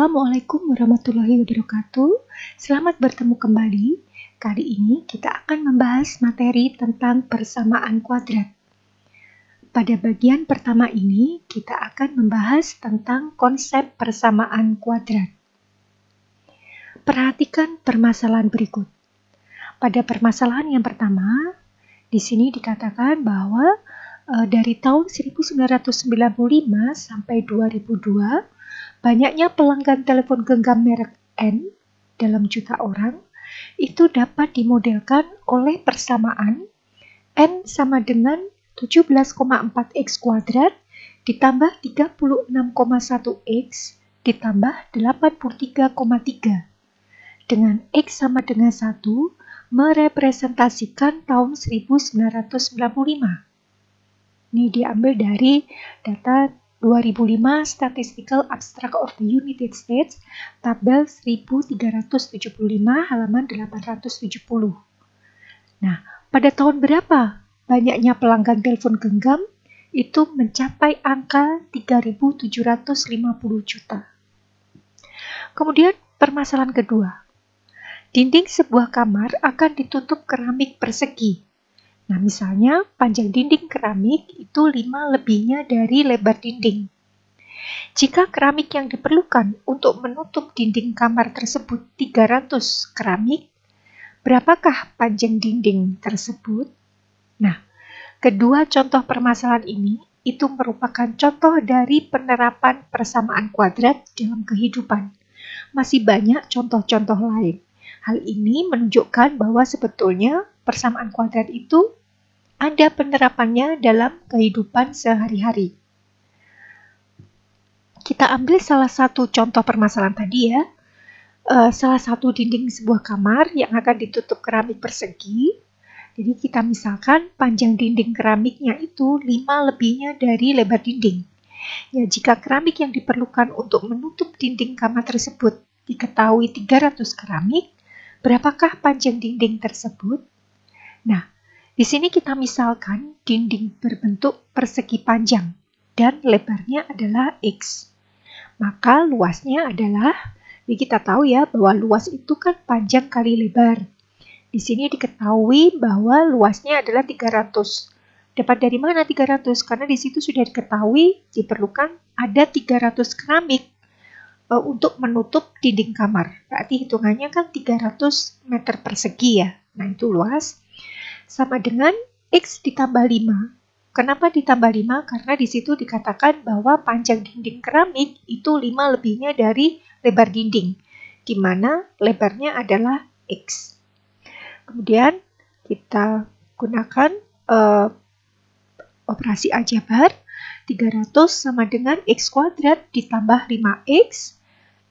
Assalamualaikum warahmatullahi wabarakatuh. Selamat bertemu kembali. Kali ini kita akan membahas materi tentang persamaan kuadrat. Pada bagian pertama ini, kita akan membahas tentang konsep persamaan kuadrat. Perhatikan permasalahan berikut. Pada permasalahan yang pertama, di sini dikatakan bahwa dari tahun 1995 sampai 2002, banyaknya pelanggan telepon genggam merek N dalam juta orang itu dapat dimodelkan oleh persamaan N sama dengan 17,4x kuadrat ditambah 36,1x ditambah 83,3 dengan X sama dengan 1 merepresentasikan tahun 1995. Ini diambil dari data 2005 Statistical Abstract of the United States, tabel 1375 halaman 870. Nah, pada tahun berapa banyaknya pelanggan telepon genggam? Itu mencapai angka 3.750 juta. Kemudian permasalahan kedua. Dinding sebuah kamar akan ditutup keramik persegi. Nah, misalnya panjang dinding keramik itu 5 lebihnya dari lebar dinding. Jika keramik yang diperlukan untuk menutup dinding kamar tersebut 300 keramik, berapakah panjang dinding tersebut? Nah, kedua contoh permasalahan ini itu merupakan contoh dari penerapan persamaan kuadrat dalam kehidupan. Masih banyak contoh-contoh lain. Hal ini menunjukkan bahwa sebetulnya persamaan kuadrat itu ada penerapannya dalam kehidupan sehari-hari. Kita ambil salah satu contoh permasalahan tadi ya. Salah satu dinding sebuah kamar yang akan ditutup keramik persegi. Jadi kita misalkan panjang dinding keramiknya itu 5 lebihnya dari lebar dinding. Ya, jika keramik yang diperlukan untuk menutup dinding kamar tersebut diketahui 300 keramik, berapakah panjang dinding tersebut? Nah, di sini kita misalkan dinding berbentuk persegi panjang dan lebarnya adalah X. Maka luasnya adalah, jadi kita tahu ya bahwa luas itu kan panjang kali lebar. Di sini diketahui bahwa luasnya adalah 300. Dapat dari mana 300? Karena di situ sudah diketahui diperlukan ada 300 keramik untuk menutup dinding kamar. Berarti hitungannya kan 300 meter persegi ya. Nah, itu luas. Sama dengan X ditambah 5. Kenapa ditambah 5? Karena di situ dikatakan bahwa panjang dinding keramik itu 5 lebihnya dari lebar dinding, di mana lebarnya adalah X. Kemudian kita gunakan operasi aljabar. 300 sama dengan X kuadrat ditambah 5X.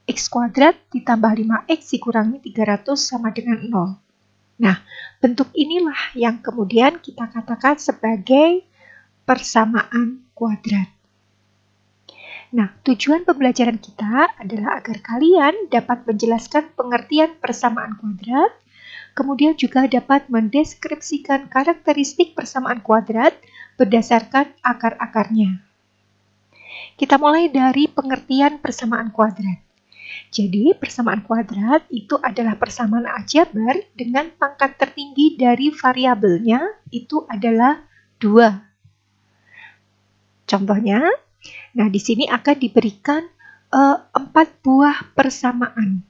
X kuadrat ditambah 5X dikurangi 300 sama dengan 0. Nah, bentuk inilah yang kemudian kita katakan sebagai persamaan kuadrat. Nah, tujuan pembelajaran kita adalah agar kalian dapat menjelaskan pengertian persamaan kuadrat, kemudian juga dapat mendeskripsikan karakteristik persamaan kuadrat berdasarkan akar-akarnya. Kita mulai dari pengertian persamaan kuadrat. Jadi, persamaan kuadrat itu adalah persamaan aljabar dengan pangkat tertinggi dari variabelnya itu adalah 2. Contohnya, nah di sini akan diberikan 4 buah persamaan.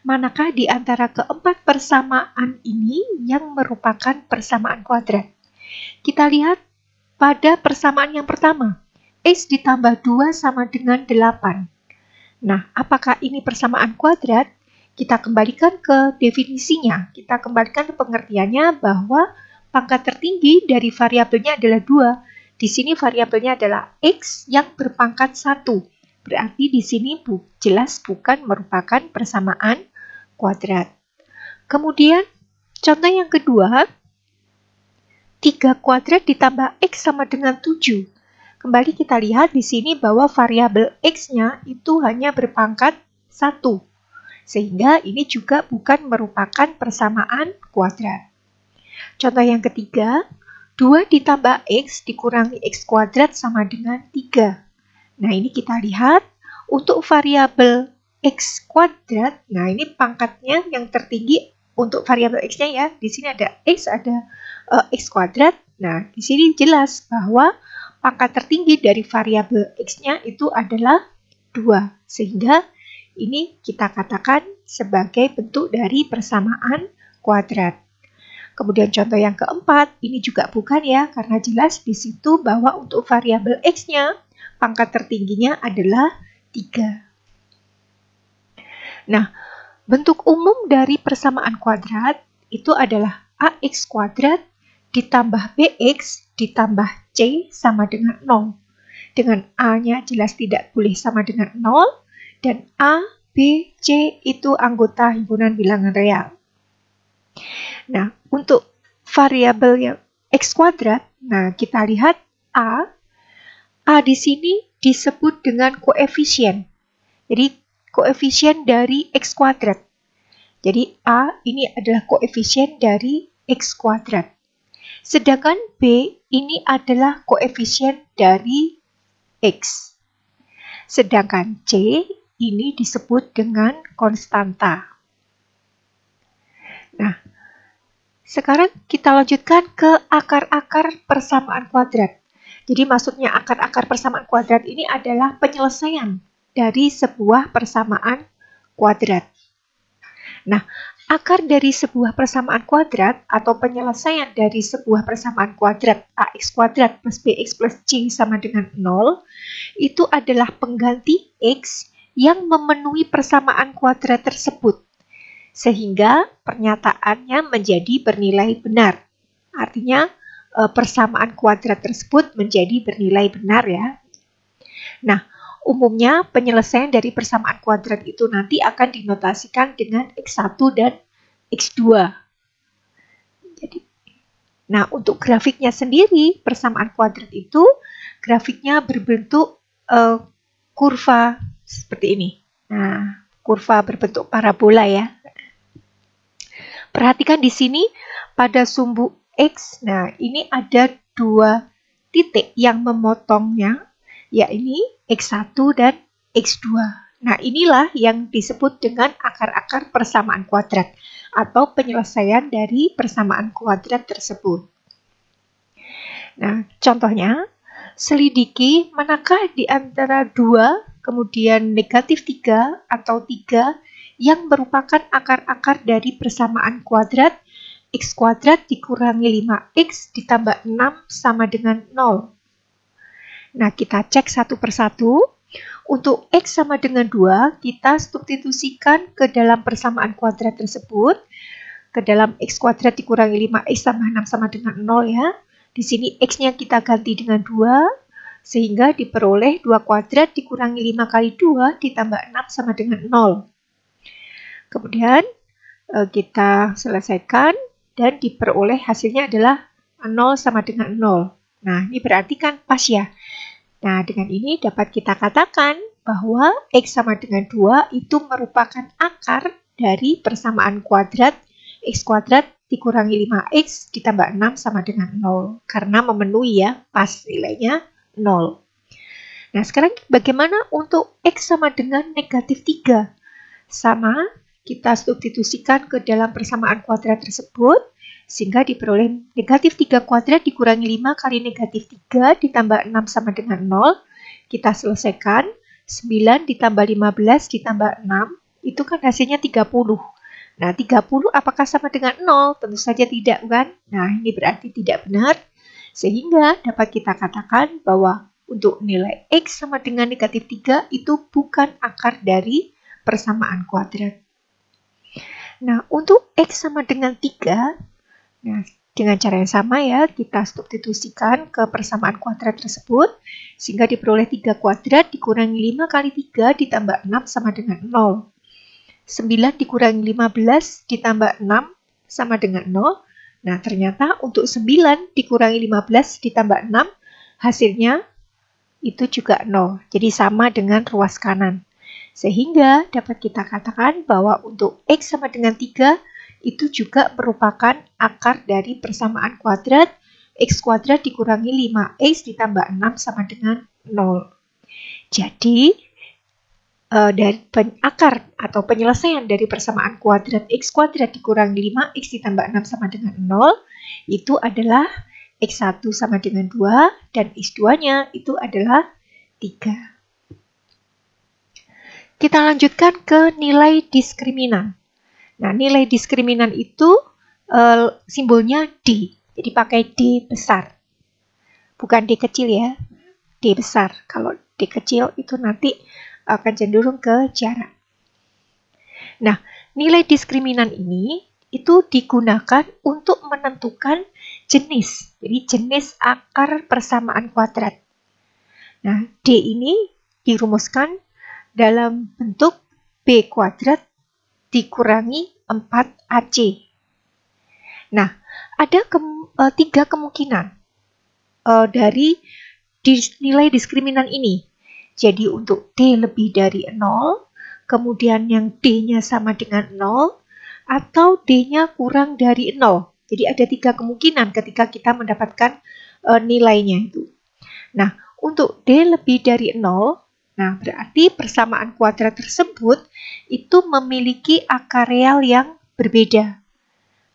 Manakah di antara keempat persamaan ini yang merupakan persamaan kuadrat? Kita lihat pada persamaan yang pertama, X ditambah 2 sama dengan 8. Nah, apakah ini persamaan kuadrat? Kita kembalikan ke definisinya. Kita kembalikan ke pengertiannya bahwa pangkat tertinggi dari variabelnya adalah 2. Di sini variabelnya adalah X yang berpangkat 1. Berarti di sini jelas bukan merupakan persamaan kuadrat. Kemudian, contoh yang kedua, 3 kuadrat ditambah X sama dengan 7. Kembali kita lihat di sini bahwa variabel X-nya itu hanya berpangkat 1. Sehingga ini juga bukan merupakan persamaan kuadrat. Contoh yang ketiga, 2 ditambah X dikurangi X kuadrat sama dengan 3. Nah, ini kita lihat untuk variabel X kuadrat, nah ini pangkatnya yang tertinggi untuk variabel X-nya ya. Di sini ada X, ada X kuadrat. Nah, di sini jelas bahwa pangkat tertinggi dari variabel X-nya itu adalah 2. Sehingga ini kita katakan sebagai bentuk dari persamaan kuadrat. Kemudian contoh yang keempat, ini juga bukan ya, karena jelas di situ bahwa untuk variabel X-nya, pangkat tertingginya adalah 3. Nah, bentuk umum dari persamaan kuadrat itu adalah AX kuadrat ditambah BX ditambah C sama dengan 0. Dengan A-nya jelas tidak boleh sama dengan 0, dan A, B, C itu anggota himpunan bilangan real. Nah, untuk variabel yang X kuadrat, nah kita lihat A di sini disebut dengan koefisien. Jadi, koefisien dari X kuadrat. Jadi, A ini adalah koefisien dari X kuadrat. Sedangkan B ini adalah koefisien dari X. Sedangkan C ini disebut dengan konstanta. Nah, sekarang kita lanjutkan ke akar-akar persamaan kuadrat. Jadi maksudnya akar-akar persamaan kuadrat ini adalah penyelesaian dari sebuah persamaan kuadrat. Nah, akar dari sebuah persamaan kuadrat atau penyelesaian dari sebuah persamaan kuadrat AX kuadrat plus BX plus C sama dengan 0 itu adalah pengganti X yang memenuhi persamaan kuadrat tersebut. Sehingga pernyataannya menjadi bernilai benar. Artinya persamaan kuadrat tersebut menjadi bernilai benar ya. Nah, umumnya penyelesaian dari persamaan kuadrat itu nanti akan dinotasikan dengan X1 dan X2. Jadi, nah untuk grafiknya sendiri, persamaan kuadrat itu grafiknya berbentuk kurva seperti ini. Nah, kurva berbentuk parabola ya. Perhatikan di sini pada sumbu X, nah ini ada 2 titik yang memotongnya, yakni X1 dan X2. Nah, inilah yang disebut dengan akar-akar persamaan kuadrat atau penyelesaian dari persamaan kuadrat tersebut. Nah, contohnya, selidiki manakah di antara 2, kemudian negatif 3 atau 3 yang merupakan akar-akar dari persamaan kuadrat X kuadrat dikurangi 5X ditambah 6 sama dengan 0. Nah, kita cek satu persatu. Untuk X sama dengan 2, kita substitusikan ke dalam persamaan kuadrat tersebut. Ke dalam X kuadrat dikurangi 5X tambah 6 sama dengan 0 ya. Di sini X-nya kita ganti dengan 2, sehingga diperoleh 2 kuadrat dikurangi 5 kali 2 ditambah 6 sama dengan 0. Kemudian kita selesaikan dan diperoleh hasilnya adalah 0 sama dengan 0. Nah, ini berarti kan pas ya. Nah, dengan ini dapat kita katakan bahwa X sama dengan 2 itu merupakan akar dari persamaan kuadrat X kuadrat dikurangi 5X ditambah 6 sama dengan 0. Karena memenuhi ya, pas nilainya 0. Nah, sekarang bagaimana untuk X sama dengan negatif 3? Sama, kita substitusikan ke dalam persamaan kuadrat tersebut, sehingga diperoleh negatif 3 kuadrat dikurangi 5 kali negatif 3 ditambah 6 sama dengan 0. Kita selesaikan, 9 ditambah 15 ditambah 6, itu kan hasilnya 30. Nah, 30 apakah sama dengan 0? Tentu saja tidak, kan? Nah, ini berarti tidak benar. Sehingga dapat kita katakan bahwa untuk nilai X sama dengan negatif 3 itu bukan akar dari persamaan kuadrat. Nah, untuk X sama dengan 3, nah, dengan cara yang sama ya, kita substitusikan ke persamaan kuadrat tersebut, sehingga diperoleh 3 kuadrat dikurangi 5 kali 3 ditambah 6 sama dengan 0. 9 dikurangi 15 ditambah 6 sama dengan 0. Nah, ternyata untuk 9 dikurangi 15 ditambah 6, hasilnya itu juga 0. Jadi sama dengan ruas kanan. Sehingga dapat kita katakan bahwa untuk X sama dengan 3 itu juga merupakan akar dari persamaan kuadrat X kuadrat dikurangi 5X ditambah 6 sama dengan 0. Jadi dari akar atau penyelesaian dari persamaan kuadrat x kuadrat dikurangi 5x ditambah 6 sama dengan 0 itu adalah x1 sama dengan 2 dan x2-nya itu adalah 3. Kita lanjutkan ke nilai diskriminan. Nah, nilai diskriminan itu simbolnya D. Jadi pakai D besar. Bukan D kecil ya. D besar. Kalau D kecil itu nanti akan cenderung ke jarak. Nah, nilai diskriminan ini itu digunakan untuk menentukan jenis. Jadi jenis akar persamaan kuadrat. Nah, D ini dirumuskan dalam bentuk B kuadrat dikurangi 4AC. Nah, ada 3 kemungkinan dari nilai diskriminan ini. Jadi untuk D lebih dari 0, kemudian yang D-nya sama dengan 0, atau D-nya kurang dari 0. Jadi ada 3 kemungkinan ketika kita mendapatkan nilainya itu. Nah, untuk D lebih dari 0, nah berarti persamaan kuadrat tersebut itu memiliki akar real yang berbeda.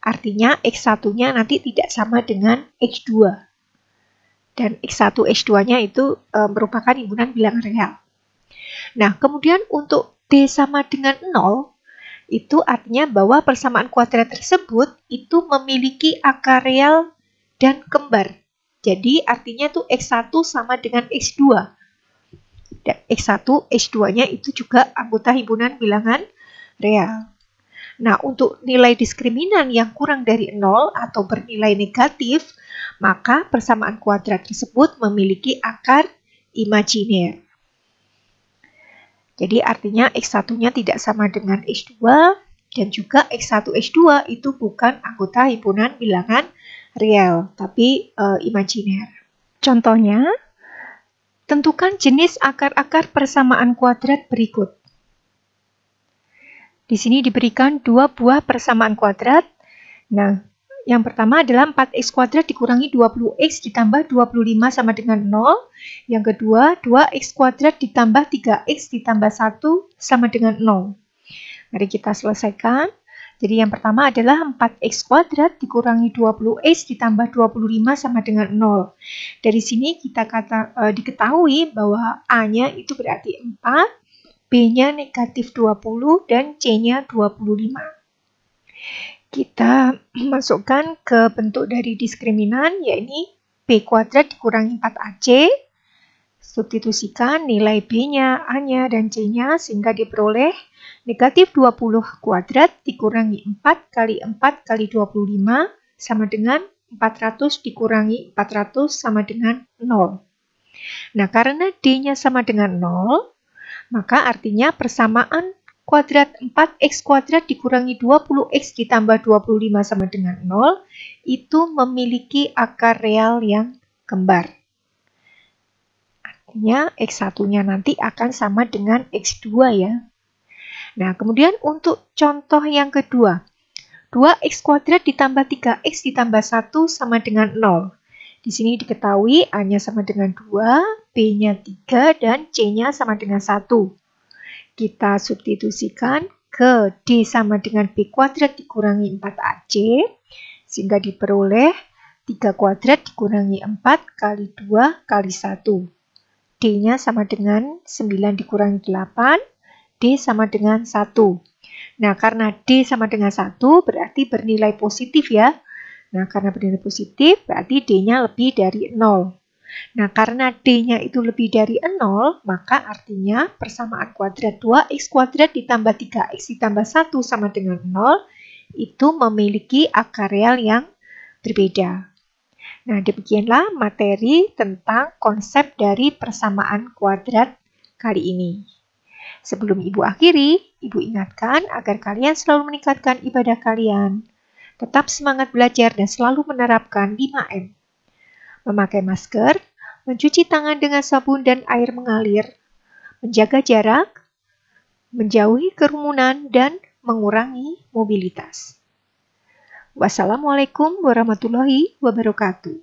Artinya X1-nya nanti tidak sama dengan X2. Dan X1, X2-nya itu merupakan himpunan bilangan real. Nah, kemudian untuk D sama dengan 0, itu artinya bahwa persamaan kuadrat tersebut itu memiliki akar real dan kembar. Jadi, artinya itu X1 sama dengan X2. Dan X1, X2-nya itu juga anggota himpunan bilangan real. Nah, untuk nilai diskriminan yang kurang dari 0 atau bernilai negatif, maka persamaan kuadrat tersebut memiliki akar imajiner. Jadi artinya X1-nya tidak sama dengan X2 dan juga X1, X2 itu bukan anggota himpunan bilangan real, tapi imajiner. Contohnya, tentukan jenis akar-akar persamaan kuadrat berikut. Di sini diberikan 2 buah persamaan kuadrat. Nah, yang pertama adalah 4x kuadrat dikurangi 20x ditambah 25 sama dengan 0. Yang kedua, 2x kuadrat ditambah 3x ditambah 1 sama dengan 0. Mari kita selesaikan. Jadi yang pertama adalah 4x kuadrat dikurangi 20x ditambah 25 sama dengan 0. Dari sini kita diketahui bahwa A-nya itu berarti 4. B-nya negatif 20 dan C-nya 25. Kita masukkan ke bentuk dari diskriminan, yaitu B kuadrat dikurangi 4AC. Substitusikan nilai B-nya, A-nya, dan C-nya sehingga diperoleh negatif 20 kuadrat dikurangi 4 kali 4 kali 25 sama dengan 400 dikurangi 400 sama dengan 0. Nah, karena D-nya sama dengan 0, maka artinya persamaan kuadrat 4x kuadrat dikurangi 20x ditambah 25 sama dengan 0 itu memiliki akar real yang kembar. Artinya X1-nya nanti akan sama dengan X2 ya. Nah, kemudian untuk contoh yang kedua, 2x kuadrat ditambah 3x ditambah 1 sama dengan 0. Di sini diketahui A-nya sama dengan 2, B-nya 3, dan C-nya sama dengan 1. Kita substitusikan ke D sama dengan B kuadrat dikurangi 4AC, sehingga diperoleh 3 kuadrat dikurangi 4 kali 2 kali 1. D-nya sama dengan 9 dikurangi 8, D sama dengan 1. Nah, karena D sama dengan 1 berarti bernilai positif ya. Nah, karena bernilai positif, berarti D-nya lebih dari 0. Nah, karena D-nya itu lebih dari 0, maka artinya persamaan kuadrat 2x kuadrat ditambah 3x ditambah 1 sama dengan 0, itu memiliki akar real yang berbeda. Nah, demikianlah materi tentang konsep dari persamaan kuadrat kali ini. Sebelum Ibu akhiri, Ibu ingatkan agar kalian selalu meningkatkan ibadah kalian. Tetap semangat belajar dan selalu menerapkan 5M. Memakai masker, mencuci tangan dengan sabun dan air mengalir, menjaga jarak, menjauhi kerumunan, dan mengurangi mobilitas. Wassalamualaikum warahmatullahi wabarakatuh.